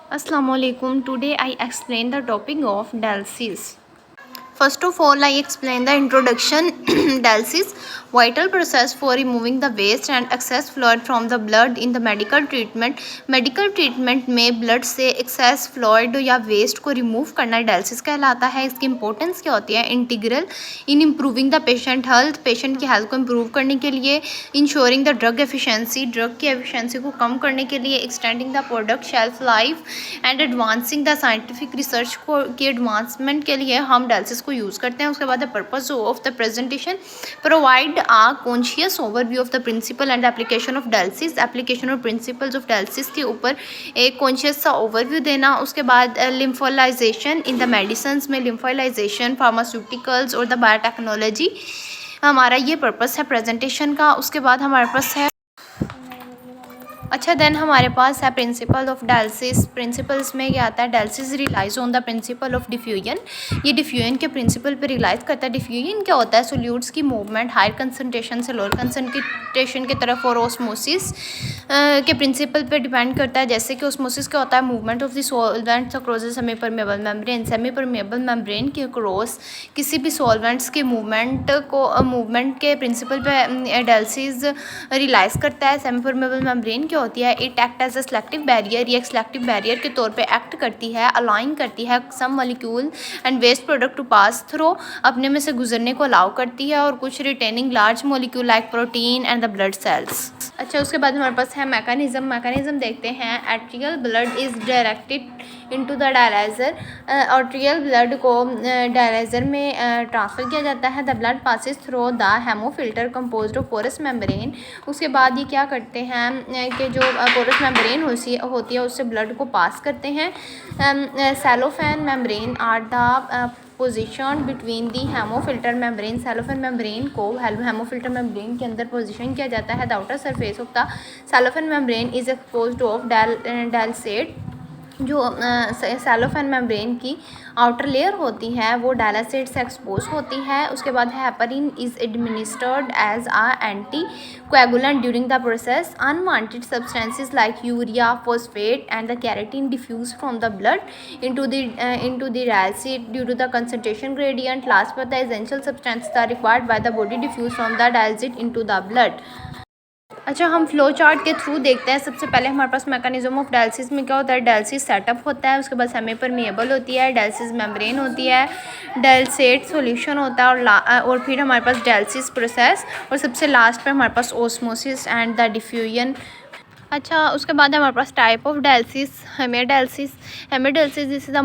Assalamualaikum. Today I explain the topic of dialysis. First of all, I explain the introduction. Dialysis, vital process for removing the waste and excess fluid from the blood in the medical treatment. Medical treatment में blood से excess fluid या waste को remove करना dialysis कहलाता है। इसकी importance क्या होती है? Integral in improving the patient health, patient की हेल्थ को इम्प्रूव करने के लिए, ensuring the drug efficiency, drug की एफिशिएंसी को कम करने के लिए, extending the product shelf life and advancing the scientific research को की एडवांसमेंट के लिए हम डायलिसिस को यूज़ करते हैं। उसके बाद the purpose of the presentation, provide a conscious overview of the principle and application of dialysis, application और प्रिंसिपल्स ऑफ डायलिसिस के ऊपर एक कॉन्शियस सा ओवरव्यू देना। उसके बाद लिम्फोलाइजेशन इन द मेडिसिन में, लिम्फोलाइजेशन, फार्मास्यूटिकल्स और द बायोटेक्नोलॉजी, हमारा ये पर्पस है प्रेजेंटेशन का। उसके बाद हमारे पास है देन हमारे पास है प्रिंसिपल ऑफ डायलिसिस। प्रिंसिपल्स में क्या आता है? Dialysis relies on the principle of diffusion, ये डिफ्यूजन के प्रिंसिपल पे रिलाइज करता है। डिफ्यूजन क्या होता है? सोल्यूट्स की मूवमेंट हायर कंसनट्रेशन से लोअर कंसनट्रेशन की तरफ, और ऑस्मोसिस के प्रिंसिपल पे डिपेंड करता है। जैसे कि ऑस्मोसिस क्या होता है? Movement of the solvents across the semi permeable membrane, semi permeable membrane के अक्रॉस किसी भी सॉल्वेंट्स के मूवमेंट के प्रिंसिपल पे डायलिसिस रिलाइज करता है। सेमी परमेबल मेम्ब्रेन होती है, it act as a selective barrier, ये एक सिलेक्टिव बैरियर के तौर पे एक्ट करती है, अलाइंग करती है some molecule and waste product to pass through, अपने में से गुजरने को अलाउ करती है, और कुछ retaining large molecule like protein and the blood cells. उसके बाद हमारे पास है मैकेनिज्म देखते हैं। Arterial blood is directed into the dialyser, arterial blood को डायलाइजर में ट्रांसफ़र किया जाता है। The blood passes through the haemofilter composed of porous membrane. उसके बाद ये क्या करते हैं कि जो पोरस मेम्ब्रेन होती है उससे ब्लड को पास करते हैं। Cellophane membrane are the position between the haemofilter membrane, cellophane membrane को हेमोफिल्टर मेम्ब्रेन के अंदर पोजीशन किया जाता है। The outer surface of the cellophane membrane is exposed of dialysate, जो सेलोफेन मेम्ब्रेन की आउटर लेयर होती है वो डायलासेट से एक्सपोज होती है। उसके बाद heparin is administered as a anti coagulant during the process. Unwanted substances like urea, phosphate and the creatinine diffuse from the blood into the dialysate due to the concentration gradient. Last but the essential substances are required by the body diffuse from the dialysate into the blood. हम flow chart के through देखते हैं। सबसे पहले हमारे पास mechanism of dialysis में क्या होता है? डायलिसिस सेटअप होता है, उसके बाद सेमी परमिएबल होती है, डायलिसिस मेम्ब्रेन होती है, डायलसेट सॉल्यूशन होता है, और फिर हमारे पास डायलिसिस प्रोसेस, और सबसे लास्ट पे हमारे पास ऑस्मोसिस एंड द डिफ्यूजन। उसके बाद हमारे पास type of dialysis, haemodialysis. Haemodialysis this is the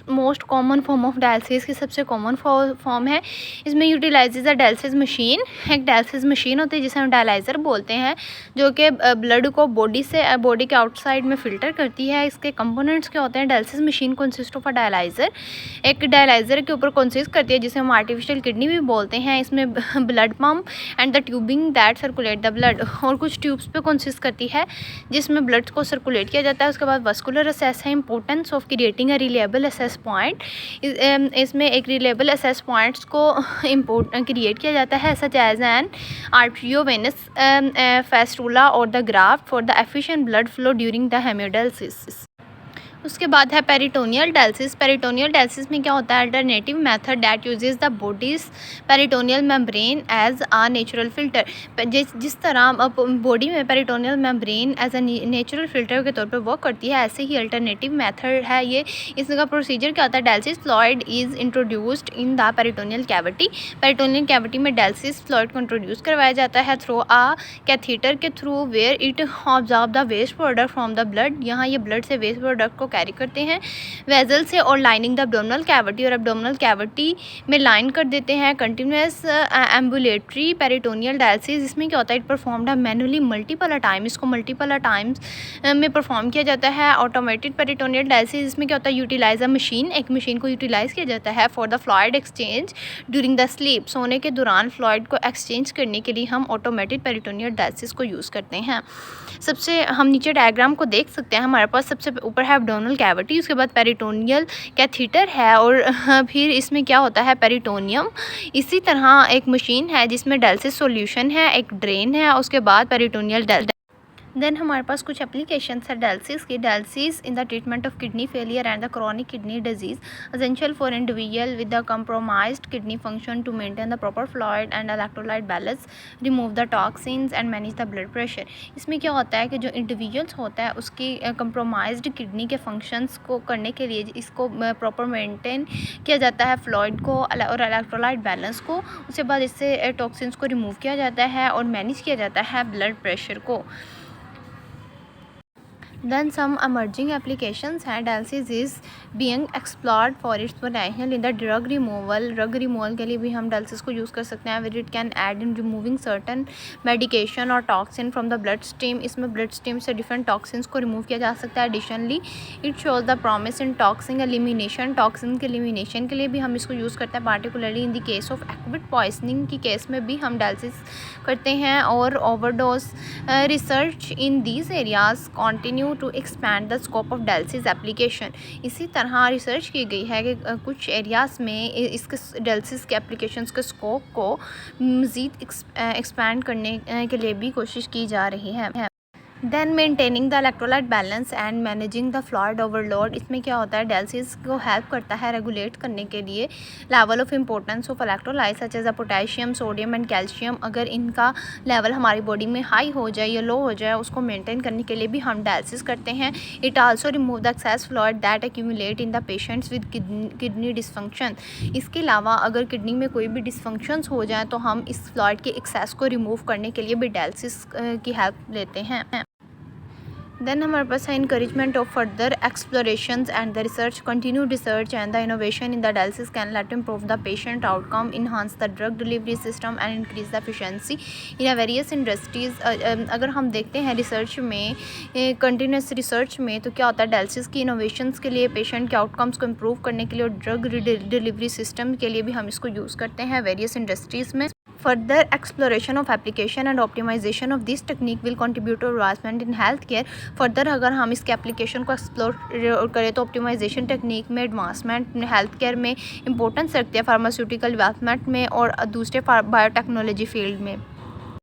most common form of dialysis की सबसे कॉमन फॉर्म है। इसमें यूटिलाइजेज अ डायलिसिस मशीन, एक डायलिसिस मशीन होती है जिसे हम डायलाइज़र बोलते हैं, जो कि ब्लड को बॉडी के आउटसाइड में फ़िल्टर करती है। इसके कंपोनेंट्स क्या होते हैं? Dialysis machine consist of a dialyser, एक डायलाइज़र के ऊपर कंसिस्ट करती है जिसे हम आर्टिफिशियल किडनी भी बोलते हैं। इसमें blood pump and the tubing that circulate the blood, और कुछ ट्यूब्स पे कंसिस्ट करती है जिसमें ब्लड को सर्कुलेट किया जाता है। उसके बाद वस्कुलर असेस है, importance of creating a reliable access point. इसमें एक रिलेबल असेस पॉइंट्स को क्रिएट किया जाता है, such as an arteriovenous fistula और the graft for the efficient blood flow during the haemodialysis. उसके बाद है पेरिटोनियल डायलिसिस। पेरिटोनियल डायलिसिस में क्या होता है? Alternative method that uses the body's peritoneal membrane as a natural filter. जिस तरह बॉडी में peritoneal membrane as a natural filter के तौर पर वर्क करती है, ऐसे ही अल्टरनेटिव मेथड है ये। इसका प्रोसीजर क्या होता है? Dialysis fluid is introduced in the peritoneal cavity. Peritoneal cavity में डायलिसिस फ्लूइड को इंट्रोड्यूस करवाया जाता है थ्रू आ कैथीटर के through, where it observe the waste product from the blood. यहाँ ये ब्लड से वेस्ट प्रोडक्ट को कैरी करते हैं वेजल से, और लाइनिंग द एब्डोमिनल कैविटी, और एब्डोमिनल कैविटी में लाइन कर देते हैं। कंटिन्यूस एम्बुलेटरी पेरिटोनियल डायलिसिस, इसमें क्या होता है? It performed manually multiple time, इसको मल्टीपल टाइम्स में परफॉर्म किया जाता है। ऑटोमेटेड पेरिटोनियल डायलिसिस, इसमें क्या होता है? यूटिलाइज अ मशीन, एक मशीन को यूटिलाइज किया जाता है for the fluid exchange during the sleep, सोने के दौरान फ्लूइड को एक्सचेंज करने के लिए हम ऑटोमेटेड पेरिटोनियल डायलिसिस को यूज़ करते हैं। सबसे हम नीचे डायग्राम को देख सकते हैं। हमारे पास सबसे ऊपर है एब्डोमिनल कैविटी, उसके बाद पेरिटोनियल कैथीटर है, और फिर इसमें क्या होता है? पेरिटोनियम। इसी तरह एक मशीन है जिसमें डायलिसिस सॉल्यूशन है, एक ड्रेन है, उसके बाद पेरिटोनियल देन हमारे पास कुछ एप्लीकेशंस है डायलिसिस की। Dialysis in the treatment of kidney failure and the chronic kidney disease essential for individual with the compromised kidney function to maintain the proper fluid and electrolyte balance, remove the toxins and manage the blood pressure। इसमें क्या होता है कि जो individuals होता है उसकी compromised kidney के फंक्शंस को करने के लिए इसको प्रॉपर मेंटेन किया जाता है फ्लूइड को और इलेक्ट्रोलाइट बैलेंस को। उसके बाद इससे टॉक्सिन्स को रिमूव किया जाता है और मैनेज किया जाता है ब्लड प्रेशर को। Then some emerging applications हैं। Dialysis is being explored for its potential in the drug removal। Drug removal के लिए भी हम डायलिसिस को यूज़ कर सकते हैं। Where it can add in removing certain medication और toxin from the blood stream। इसमें blood stream से different toxins को remove किया जा सकता है। Additionally it shows the promise in toxin elimination। toxin के elimination के लिए भी हम इसको यूज़ करते हैं, particularly in the case of acute poisoning की केस में भी हम डायलिसिस करते हैं। और overdose research in these areas continue to expand the scope of dialysis application। इसी तरह रिसर्च की गई है कि कुछ एरियाज़ में इसके डायलिसिस के एप्लीकेशंस के स्कोप को मज़ीद एक्सपैंड करने के लिए भी कोशिश की जा रही है। Then maintaining the electrolyte balance and managing the fluid overload. इसमें क्या होता है, डायलिसिस को हेल्प करता है रेगुलेट करने के लिए level of importance of electrolyte such as potassium, sodium and calcium. अगर इनका लेवल हमारी बॉडी में हाई हो जाए या लो हो जाए, उसको मेंटेन करने के लिए भी हम डायलिसिस करते हैं। It also remove the access fluid that accumulate in the patients with kidney dysfunction. इसके अलावा अगर किडनी में कोई भी डिसफंक्शंस हो जाए तो हम इस फ्लूइड के एक्सेस को रिमूव करने के लिए भी डायलिसिस की हेल्प लेते हैं। देन हमारे पास है encouragement of further explorations and the research. Continued research and the innovation in the dialysis can let improve the patient outcome, enhance the drug delivery system and increase the efficiency in various industries. अगर हम देखते हैं research में, continuous research में, तो क्या होता है डायलिसिस की इनोवेशंस के लिए, पेशेंट के आउटकम्स को इम्प्रूव करने के लिए और ड्रग डिलीवरी सिस्टम के लिए भी हम इसको यूज़ करते हैं वेरियस इंडस्ट्रीज़ में। Further exploration of application and optimization of this technique will contribute to advancement in healthcare। Further अगर हम इसके एप्लीकेशन को एक्सप्लोर करें तो ऑप्टिमाइजेशन टेक्निक में एडवांसमेंट हेल्थ केयर में इंपॉर्टेंस रखते हैं, फार्मास्यूटिकल डेवलपमेंट में और दूसरे बायोटेक्नोलॉजी फील्ड में।